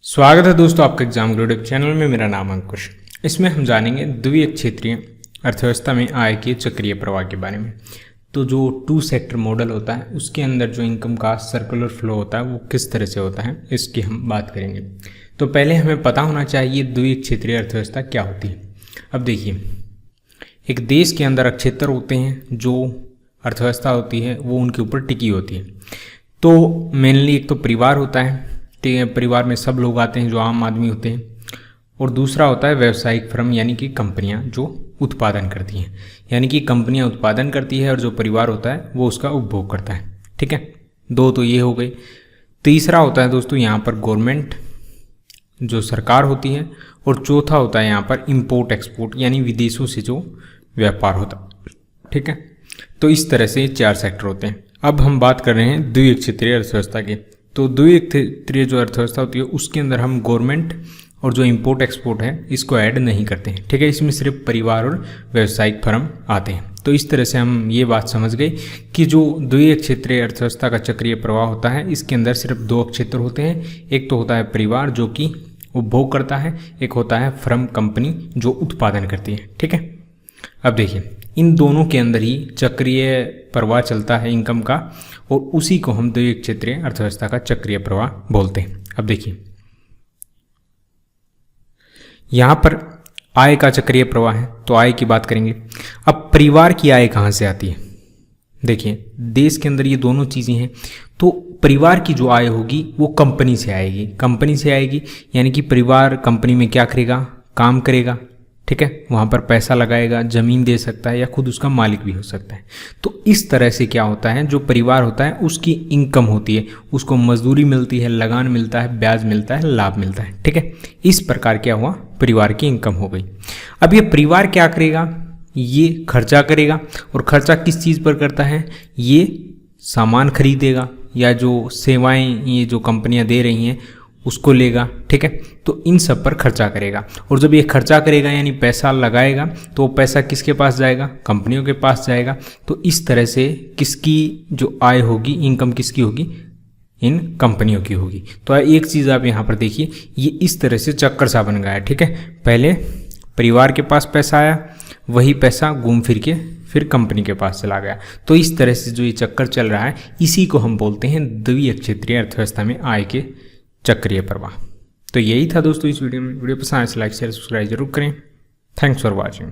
स्वागत है दोस्तों आपका एग्जाम गुरु यूट्यूब चैनल में। मेरा नाम अंकुश। इसमें हम जानेंगे द्वितीय क्षेत्रीय अर्थव्यवस्था में आय के चक्रीय प्रवाह के बारे में। तो जो 2 सेक्टर मॉडल होता है उसके अंदर जो इनकम का सर्कुलर फ्लो होता है वो किस तरह से होता है इसकी हम बात करेंगे। तो पहले हमें पता होना चाहिए द्वितीय क्षेत्रीय अर्थव्यवस्था क्या होती है। अब देखिए, एक देश के अंदर क्षेत्र होते हैं, जो अर्थव्यवस्था होती है वो उनके ऊपर टिकी होती है। तो मेनली एक तो परिवार होता है, ठीक है, परिवार में सब लोग आते हैं जो आम आदमी होते हैं, और दूसरा होता है व्यावसायिक फर्म यानी कि कंपनियां जो उत्पादन करती हैं, यानी कि कंपनियां उत्पादन करती है और जो परिवार होता है वो उसका उपभोग करता है। ठीक है, 2 तो ये हो गई। तीसरा होता है दोस्तों यहाँ पर गवर्नमेंट जो सरकार होती है, और चौथा होता है यहाँ पर इंपोर्ट एक्सपोर्ट यानी विदेशों से जो व्यापार होता है। ठीक है, तो इस तरह से 4 सेक्टर होते हैं। अब हम बात कर रहे हैं द्वितीय क्षेत्रीय अर्थव्यवस्था की। तो द्वितीय क्षेत्रीय जो अर्थव्यवस्था होती है उसके अंदर हम गवर्नमेंट और जो इंपोर्ट एक्सपोर्ट है इसको ऐड नहीं करते हैं। ठीक है, इसमें सिर्फ परिवार और व्यावसायिक फर्म आते हैं। तो इस तरह से हम ये बात समझ गए कि जो द्वितीय क्षेत्रीय अर्थव्यवस्था का चक्रीय प्रवाह होता है इसके अंदर सिर्फ 2 क्षेत्र होते हैं। एक तो होता है परिवार जो कि उपभोग करता है, एक होता है फर्म कंपनी जो उत्पादन करती है। ठीक है, अब देखिए इन दोनों के अंदर ही चक्रीय प्रवाह चलता है इनकम का, और उसी को हम द्वितीय क्षेत्रीय अर्थव्यवस्था का चक्रीय प्रवाह बोलते हैं। अब देखिए यहां पर आय का चक्रीय प्रवाह है, तो आय की बात करेंगे। अब परिवार की आय कहां से आती है? देखिए देश के अंदर ये दोनों चीजें हैं, तो परिवार की जो आय होगी वो कंपनी से आएगी। कंपनी से आएगी यानी कि परिवार कंपनी में क्या करेगा, काम करेगा। ठीक है, वहाँ पर पैसा लगाएगा, ज़मीन दे सकता है या खुद उसका मालिक भी हो सकता है। तो इस तरह से क्या होता है, जो परिवार होता है उसकी इनकम होती है, उसको मजदूरी मिलती है, लगान मिलता है, ब्याज मिलता है, लाभ मिलता है। ठीक है, इस प्रकार क्या हुआ, परिवार की इनकम हो गई। अब ये परिवार क्या करेगा, ये खर्चा करेगा, और खर्चा किस चीज़ पर करता है, ये सामान खरीदेगा या जो सेवाएं ये जो कंपनियां दे रही हैं उसको लेगा। ठीक है, तो इन सब पर खर्चा करेगा, और जब ये खर्चा करेगा यानी पैसा लगाएगा तो वो पैसा किसके पास जाएगा, कंपनियों के पास जाएगा। तो इस तरह से किसकी जो आय होगी, इनकम किसकी होगी, इन कंपनियों की होगी। तो एक चीज़ आप यहाँ पर देखिए, ये इस तरह से चक्कर सा बन गया है। ठीक है, पहले परिवार के पास पैसा आया, वही पैसा घूम फिर के फिर कंपनी के पास चला गया। तो इस तरह से जो ये चक्कर चल रहा है इसी को हम बोलते हैं द्वितीय क्षेत्रीय अर्थव्यवस्था में आय के चक्रीय प्रवाह। तो यही था दोस्तों इस वीडियो में। वीडियो पसंद आए तो लाइक शेयर सब्सक्राइब जरूर करें। Thanks for watching.